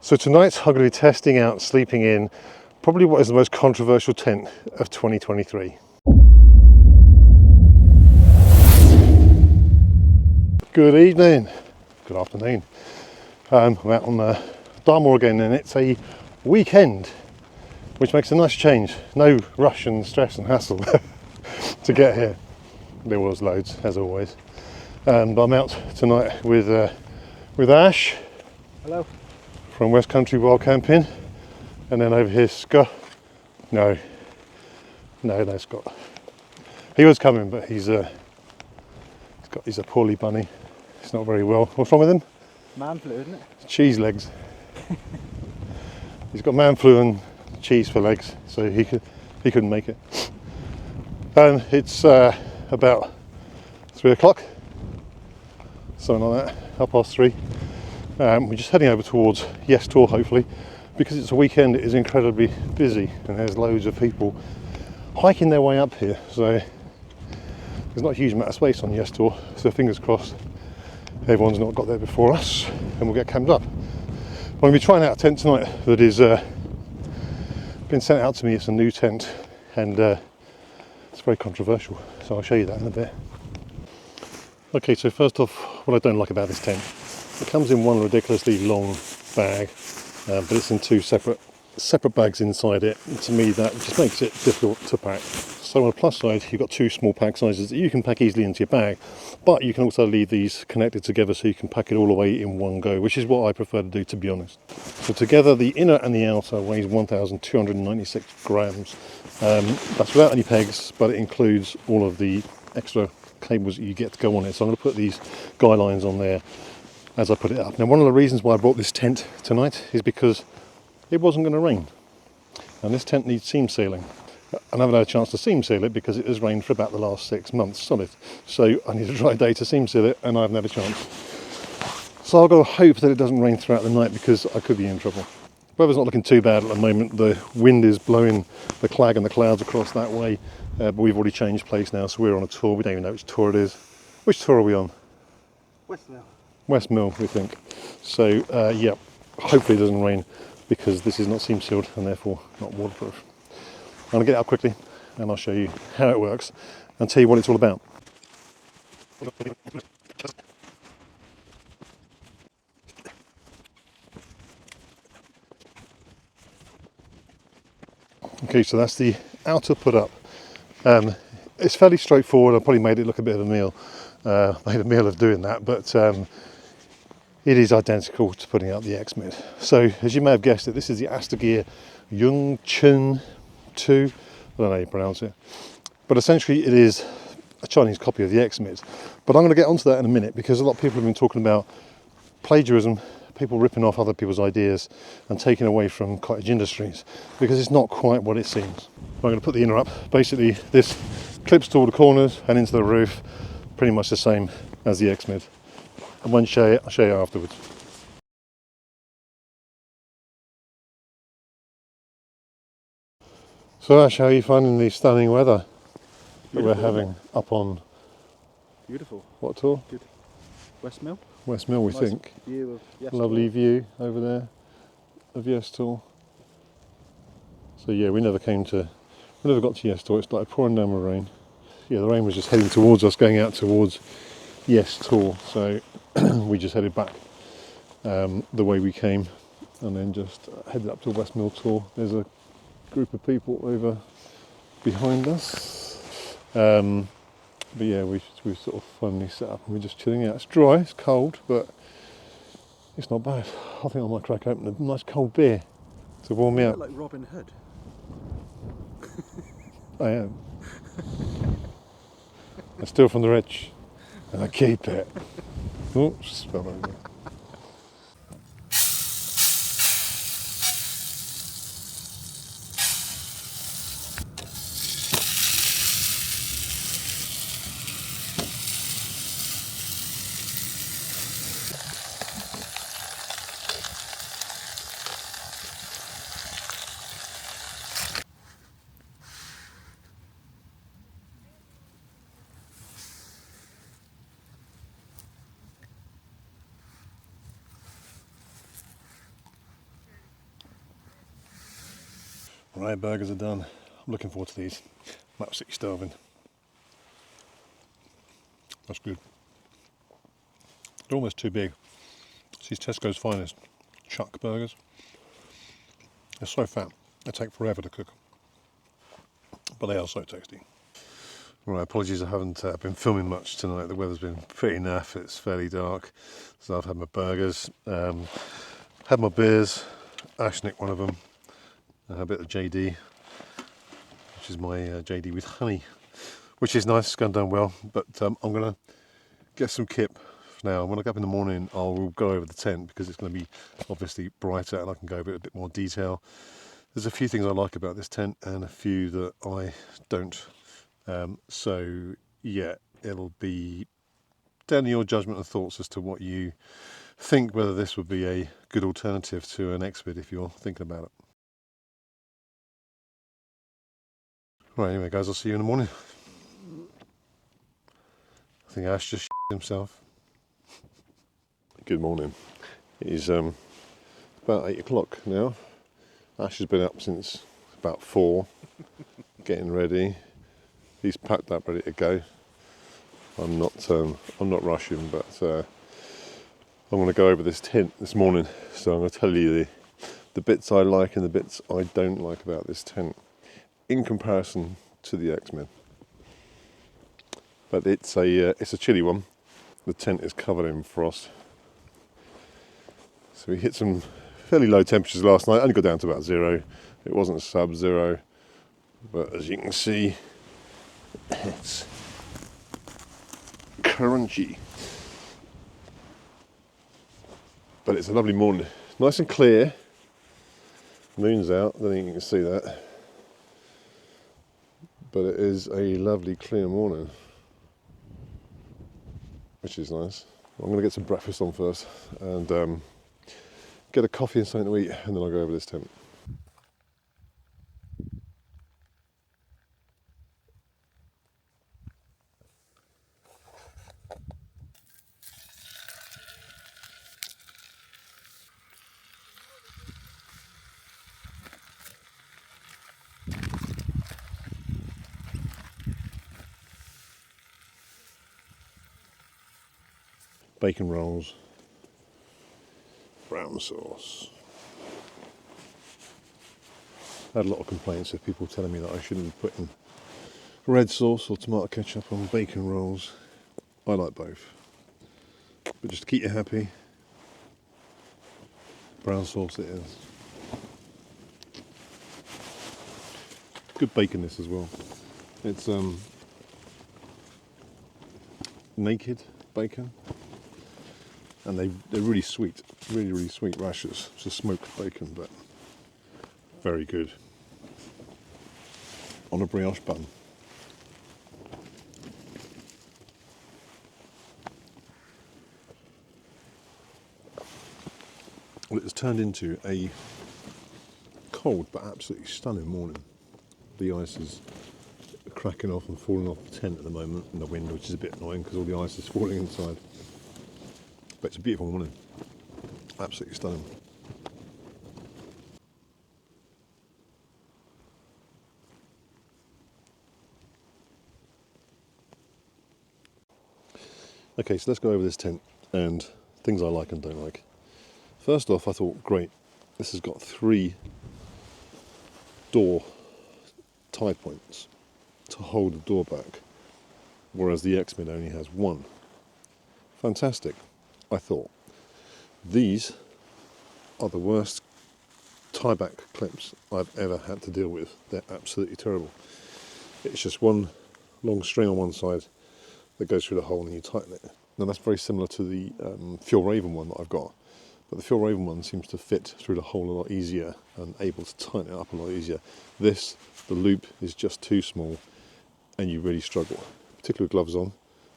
So tonight I'm going to be testing out sleeping in probably what is the most controversial tent of 2023. Good evening, good afternoon. I'm out on Dartmoor again, and it's a weekend, which makes a nice change. No rush and stress and hassle to get here. There was loads, as always. But I'm out tonight with Ash. Hello. From West Country Wild Camping, and then over here Scott. No, Scott. He was coming, but he's a poorly bunny. He's not very well. What's wrong with him? Man flu, isn't it? Cheese legs. He's got man flu and cheese for legs, so he couldn't make it. And it's about 3 o'clock, something like that, 3:30. We're just heading over towards Yes Tour, hopefully, because it's a weekend. It is incredibly busy and there's loads of people hiking their way up here, so there's not a huge amount of space on Yes Tour, so fingers crossed everyone's not got there before us and we'll get camped up. I'm going to be trying out a tent tonight that is been sent out to me. It's a new tent and it's very controversial, so I'll show you that in a bit. Okay, so first off, what I don't like about this tent: it comes in one ridiculously long bag, but it's in two separate bags inside it. And to me, that just makes it difficult to pack. So on the plus side, you've got two small pack sizes that you can pack easily into your bag, but you can also leave these connected together so you can pack it all away in one go, which is what I prefer to do, to be honest. So together, the inner and the outer weighs 1,296 grams. That's without any pegs, but it includes all of the extra cables that you get to go on it. So I'm going to put these guy lines on there as I put it up. Now, one of the reasons why I brought this tent tonight is because it wasn't going to rain, and this tent needs seam sealing. I haven't had a chance to seam seal it because it has rained for about the last 6 months solid, so I need a dry day to seam seal it, and I haven't had a chance. So I've got to hope that it doesn't rain throughout the night, because I could be in trouble. Weather's not looking too bad at the moment. The wind is blowing the clag and the clouds across that way, but we've already changed place now, so we're on a tour. We don't even know which tour it is. Which tour are we on? West Mill, we think. So yeah, hopefully it doesn't rain, because this is not seam sealed and therefore not waterproof. I'm going to get it up quickly and I'll show you how it works and tell you what it's all about. Okay, so that's the outer put up. It's fairly straightforward. I probably made it look a bit of a meal. Made a meal of doing that, but it is identical to putting out the X-Mid. So, as you may have guessed it, this is the Asta Gear Yun Chuan 2. I don't know how you pronounce it. But essentially it is a Chinese copy of the X-Mid. But I'm going to get onto that in a minute, because a lot of people have been talking about plagiarism, people ripping off other people's ideas and taking away from cottage industries, because it's not quite what it seems. I'm going to put the inner up. Basically, this clips to all the corners and into the roof, pretty much the same as the X-Mid. And when I'll show you afterwards. So Ash, how are you finding the stunning weather that we're having up on? Beautiful. What tour? Good. West Mill. West Mill, we Nice think. View of Yes Lovely Tour. view over there of Yes Tour. So yeah, we never got to Yes Tour. It started pouring down with rain. Yeah, the rain was just heading towards us, going out towards Yes Tour. So we just headed back the way we came, and then just headed up to West Mill Tour. There's a group of people over behind us. But yeah, we've sort of finally set up and we're just chilling out. It's dry, it's cold, but it's not bad. I think I might crack open a nice cold beer to warm me up. Like Robin Hood. I am. I steal from the rich and I keep it. Oops, spell over. Right, burgers are done. I'm looking forward to these. I'm absolutely starving. That's good. They're almost too big. These Tesco's Finest chuck burgers. They're so fat. They take forever to cook. But they are so tasty. Right, apologies I haven't been filming much tonight. The weather's been pretty naff. It's fairly dark. So I've had my burgers, had my beers, Ash nicked one of them, a bit of JD, which is my JD with honey, which is nice, it's gone down well. But I'm going to get some kip now. When I get up in the morning, I'll go over the tent because it's going to be obviously brighter and I can go over it a bit more detail. There's a few things I like about this tent and a few that I don't. So yeah, it'll be down to your judgment and thoughts as to what you think, whether this would be a good alternative to an X-Vid if you're thinking about it. Right, anyway guys, I'll see you in the morning. I think Ash just himself. Good morning. It is about 8 o'clock now. Ash has been up since about 4, getting ready. He's packed up, ready to go. I'm not rushing, but I'm going to go over this tent this morning. So I'm going to tell you the bits I like and the bits I don't like about this tent in comparison to the X-Men. But it's a chilly one. The tent is covered in frost. So we hit some fairly low temperatures last night. Only got down to about 0. It wasn't sub-0, but as you can see, it's crunchy. But it's a lovely morning, nice and clear. Moon's out, I don't think you can see that. But it is a lovely clear morning, which is nice. I'm going to get some breakfast on first and get a coffee and something to eat, and then I'll go over this tent. Bacon rolls, brown sauce. I had a lot of complaints of people telling me that I shouldn't be putting red sauce or tomato ketchup on bacon rolls. I like both. But just to keep you happy, brown sauce it is. Good bacon this as well. It's naked bacon. And they're really sweet, really sweet rashers. It's a smoked bacon, but very good. On a brioche bun. Well, it has turned into a cold but absolutely stunning morning. The ice is cracking off and falling off the tent at the moment in the wind, which is a bit annoying because all the ice is falling inside. But it's a beautiful morning, absolutely stunning. Okay, so let's go over this tent and things I like and don't like. First off, I thought, great, this has got 3 door tie points to hold the door back, whereas the X-Men only has 1. Fantastic, I thought. These are the worst tie-back clips I've ever had to deal with. They're absolutely terrible. It's just one long string on one side that goes through the hole and you tighten it. Now that's very similar to the Fuel Raven one that I've got, but the Fuel Raven one seems to fit through the hole a lot easier and able to tighten it up a lot easier. This, the loop is just too small and you really struggle, particularly with gloves on,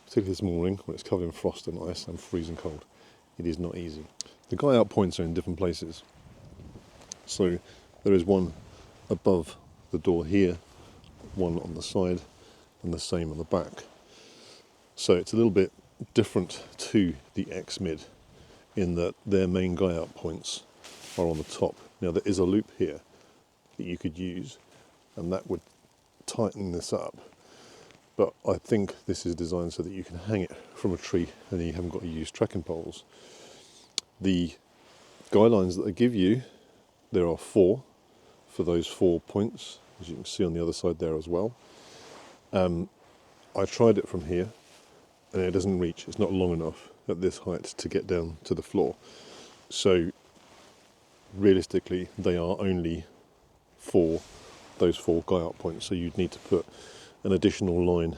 particularly this morning when it's covered in frost and ice and freezing cold. It is not easy. The guy out points are in different places. So there is one above the door here, one on the side, and the same on the back. So it's a little bit different to the X-Mid in that their main guy out points are on the top. Now there is a loop here, that you could use, and that would tighten this up. But I think this is designed so that you can hang it from a tree and you haven't got to use trekking poles. The guidelines that they give you, there are 4 for those 4 points, as you can see on the other side there as well. I tried it from here and it doesn't reach, it's not long enough at this height to get down to the floor. So realistically they are only for those 4 guy up points, so you'd need to put an additional line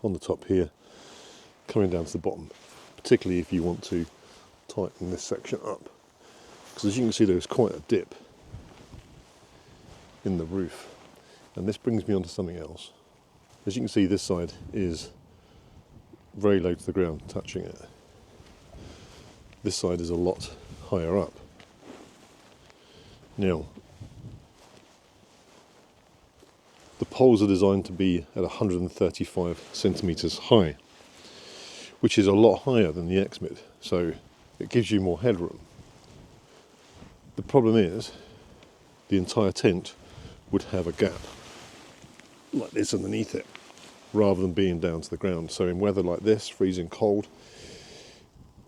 on the top here coming down to the bottom, particularly if you want to tighten this section up, because as you can see there's quite a dip in the roof. And this brings me on to something else. As you can see, this side is very low to the ground, touching it. This side is a lot higher up. Now, the poles are designed to be at 135 centimetres high, which is a lot higher than the X-Mid, so it gives you more headroom. The problem is, the entire tent would have a gap like this underneath it, rather than being down to the ground. So in weather like this, freezing cold,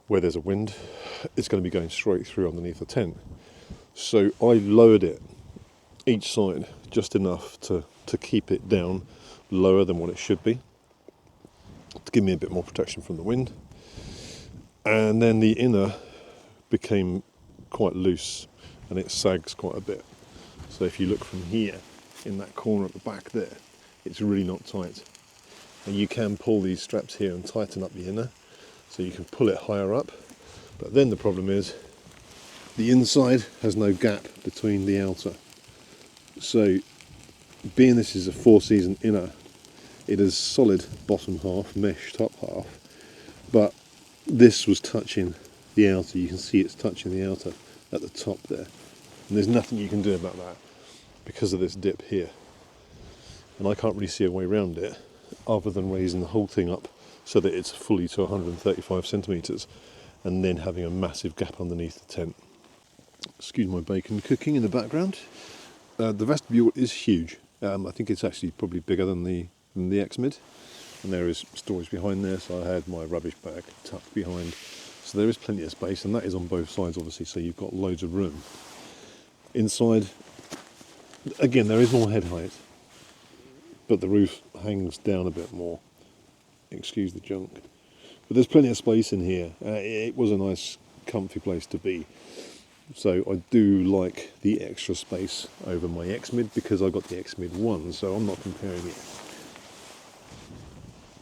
where there's a wind, it's going to be going straight through underneath the tent. So I lowered it each side just enough to keep it down lower than what it should be, to give me a bit more protection from the wind. And then the inner became quite loose and it sags quite a bit. So if you look from here, in that corner at the back there, it's really not tight. And you can pull these straps here and tighten up the inner, so you can pull it higher up. But then the problem is, the inside has no gap between the outer. So, being this is a 4-season inner, it is solid bottom half, mesh top half, but this was touching the outer. You can see it's touching the outer at the top there. And there's nothing you can do about that because of this dip here. And I can't really see a way around it other than raising the whole thing up so that it's fully to 135 centimetres and then having a massive gap underneath the tent. Excuse my bacon cooking in the background. The vestibule is huge. I think it's actually probably bigger than the X-Mid, and there is storage behind there, so I had my rubbish bag tucked behind. So there is plenty of space, and that is on both sides obviously, so you've got loads of room. Inside, again, there is more head height, but the roof hangs down a bit more. Excuse the junk. But there's plenty of space in here. It was a nice, comfy place to be. So I do like the extra space over my X-Mid because I got the X-Mid 1, so I'm not comparing it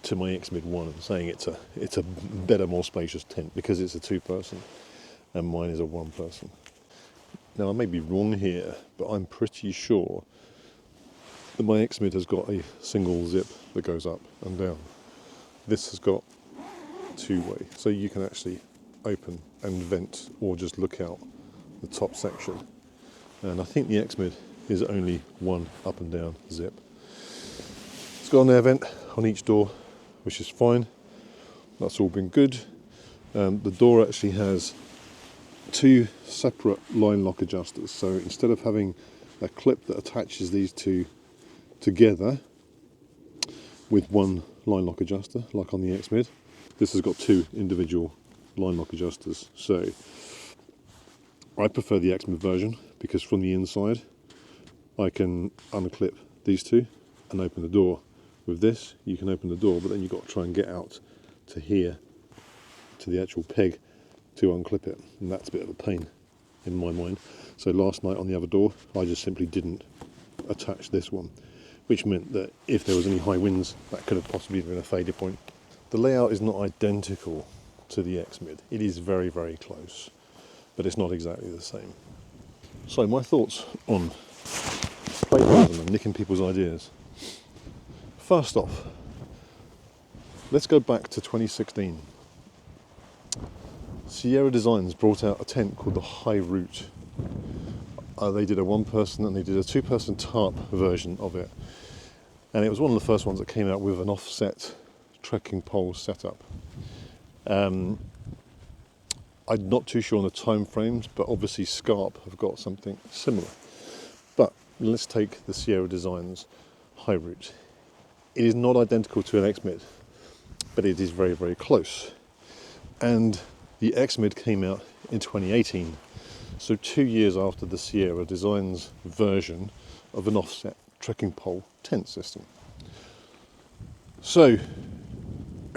to my X-Mid 1 and saying it's a better, more spacious tent because it's a 2-person and mine is a 1-person. Now I may be wrong here, but I'm pretty sure that my X-Mid has got a single zip that goes up and down. This has got 2-way, so you can actually open and vent or just look out the top section. And I think the X-Mid is only 1 up and down zip. It's got an air vent on each door, which is fine. That's all been good. The door actually has 2 separate line lock adjusters, so instead of having a clip that attaches these two together with 1 line lock adjuster like on the X-Mid, this has got 2 individual line lock adjusters. So I prefer the X-Mid version because from the inside I can unclip these 2 and open the door. With this you can open the door, but then you've got to try and get out to here to the actual peg to unclip it, and that's a bit of a pain in my mind. So last night on the other door I just simply didn't attach this one, which meant that if there was any high winds that could have possibly been a failure point. The layout is not identical to the X-Mid. It is very, very close, but it's not exactly the same. So my thoughts on plagiarism and nicking people's ideas. First off, let's go back to 2016. Sierra Designs brought out a tent called the High Route. They did a 1-person and they did a 2-person tarp version of it. And it was one of the first ones that came out with an offset trekking pole setup. I'm not too sure on the time frames, but obviously Scarp have got something similar. But let's take the Sierra Designs high route. It is not identical to an X-Mid, but it is very, very close. And the X-Mid came out in 2018, so 2 years after the Sierra Designs version of an offset trekking pole tent system. So,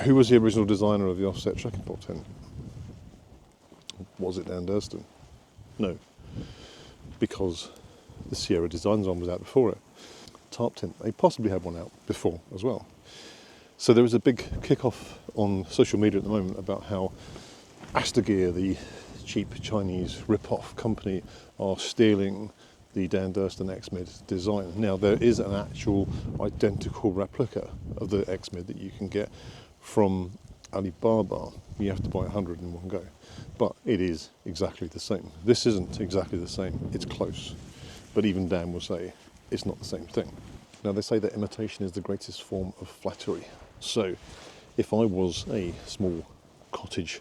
who was the original designer of the offset trekking pole tent? Was it Dan Durston? No, because the Sierra Designs one was out before it. Tarp tent, they possibly had one out before as well. So there was a big kick-off on social media at the moment about how Asta Gear, the cheap Chinese rip-off company, are stealing the Dan Durston X-Mid design. Now there is an actual identical replica of the X-Mid that you can get from Alibaba. You have to buy 100 in one go, but it is exactly the same. This isn't exactly the same, it's close, but even Dan will say it's not the same thing. Now they say that imitation is the greatest form of flattery. So if I was a small cottage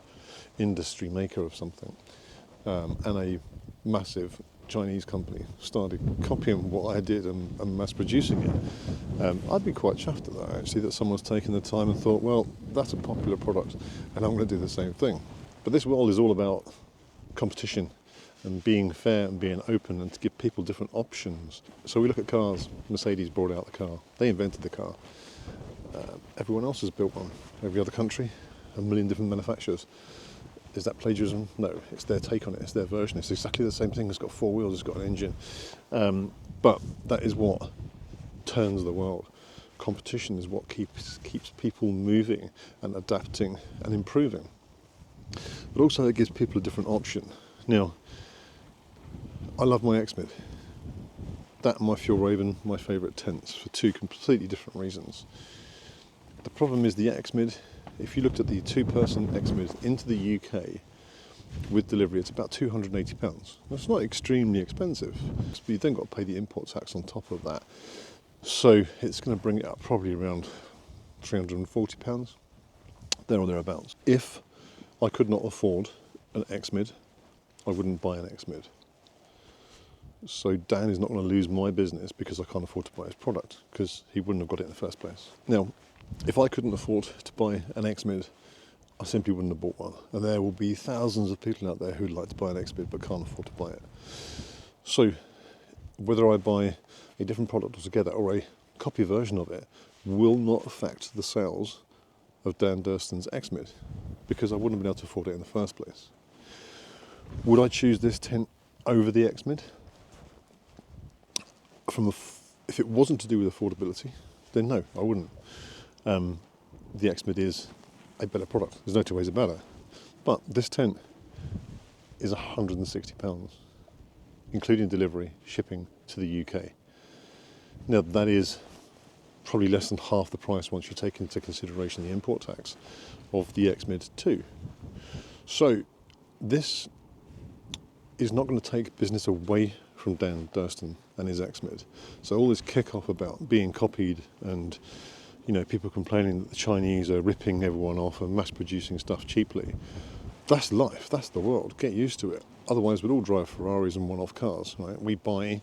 industry maker of something, and a massive Chinese company started copying what I did and mass producing it, I'd be quite chuffed at that actually, that someone's taken the time and thought, well, that's a popular product and I'm going to do the same thing. But this world is all about competition and being fair and being open and to give people different options. So we look at cars. Mercedes brought out the car. They invented the car. Everyone else has built one. Every other country, a million different manufacturers. Is that plagiarism? No, it's their take on it, it's their version. It's exactly the same thing. It's got 4 wheels, it's got an engine. But that is what turns the world. Competition is what keeps people moving and adapting and improving. But also it gives people a different option. Now, I love my X-Mid. That and my Fjallraven, my favourite tents, for two completely different reasons. The problem is the X-Mid, if you looked at the two-person X-Mid into the UK with delivery, it's about £280. That's not extremely expensive, but you've then got to pay the import tax on top of that. So it's going to bring it up probably around £340, there or thereabouts. If I could not afford an X-Mid, I wouldn't buy an X-Mid. So Dan is not going to lose my business because I can't afford to buy his product, because he wouldn't have got it in the first place. Now, if I couldn't afford to buy an X-Mid, I simply wouldn't have bought one. And there will be thousands of people out there who'd like to buy an X-Mid but can't afford to buy it. So whether I buy a different product altogether or a copy version of it will not affect the sales of Dan Durston's X-Mid, because I wouldn't have been able to afford it in the first place. Would I choose this tent over the X-Mid? If it wasn't to do with affordability, then no, I wouldn't. The X-Mid is a better product, there's no two ways about it. But this tent is £160, including delivery, shipping to the UK. Now that is probably less than half the price once you take into consideration the import tax of the X-Mid 2. So this is not going to take business away from Dan Durston and his X-Mid. So all this kick-off about being copied and people complaining that the Chinese are ripping everyone off and mass producing stuff cheaply, that's life, that's the world, get used to it. Otherwise we'd all drive Ferraris and one-off cars, right? We buy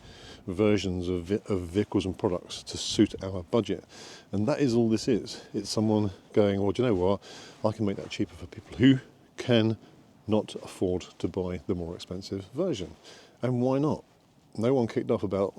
versions of vehicles and products to suit our budget, and that is all this is. It's someone going, well, do you know what, I can make that cheaper for people who can not afford to buy the more expensive version. And why not? No one kicked off about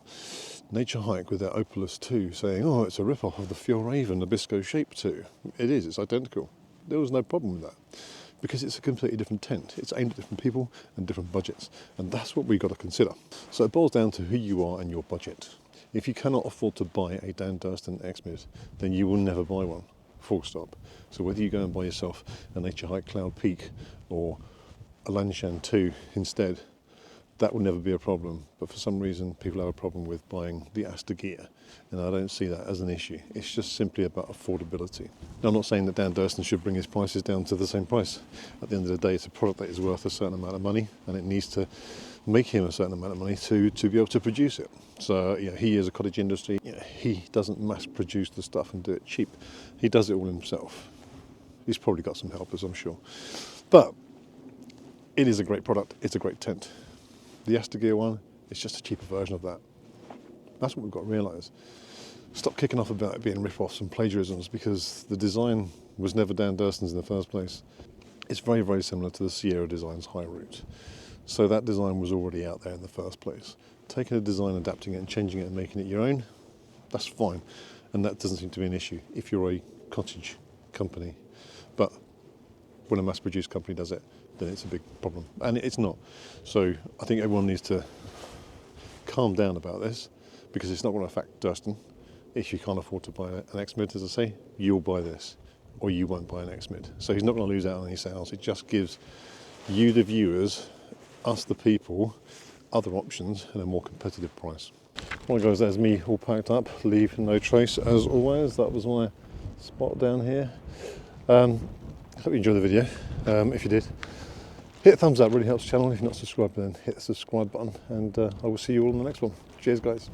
Nature Hike with their Opalus 2 saying, oh, it's a rip-off of the Fjallraven Nabisco Shape 2. It is, it's identical. There was no problem with that, because it's a completely different tent. It's aimed at different people and different budgets, and that's what we've got to consider. So it boils down to who you are and your budget. If you cannot afford to buy a Dan Durston X-Mid, then you will never buy one, full stop. So whether you go and buy yourself a Nature Hike Cloud Peak or a Lanshan 2 instead, that will never be a problem. But for some reason people have a problem with buying the Asta Gear, and I don't see that as an issue. It's just simply about affordability. Now, I'm not saying that Dan Durston should bring his prices down to the same price. At the end of the day, it's a product that is worth a certain amount of money, and it needs to make him a certain amount of money to be able to produce it. So he is a cottage industry. He doesn't mass produce the stuff and do it cheap. He does it all himself. He's probably got some helpers, I'm sure. But it is a great product. It's a great tent. The Asta Gear one is just a cheaper version of that. That's what we've got to realise. Stop kicking off about it being rip-offs and plagiarisms, because the design was never Dan Durston's in the first place. It's very, very similar to the Sierra Designs High Route. So that design was already out there in the first place. Taking a design, adapting it and changing it and making it your own, that's fine. And that doesn't seem to be an issue if you're a cottage company. But when a mass-produced company does it, then it's a big problem. And it's not. So I think everyone needs to calm down about this, because it's not going to affect Durston. If you can't afford to buy an X-Mid, as I say, you'll buy this, or you won't buy an X-Mid. So he's not going to lose out on any sales. It just gives you, the viewers, us, the people, other options at a more competitive price. Right guys, there's me all packed up, leave no trace as always. That was my spot down here. Hope you enjoyed the video. If you did, hit a thumbs up, really helps the channel. If you're not subscribed, then hit the subscribe button, and I will see you all in the next one. Cheers guys.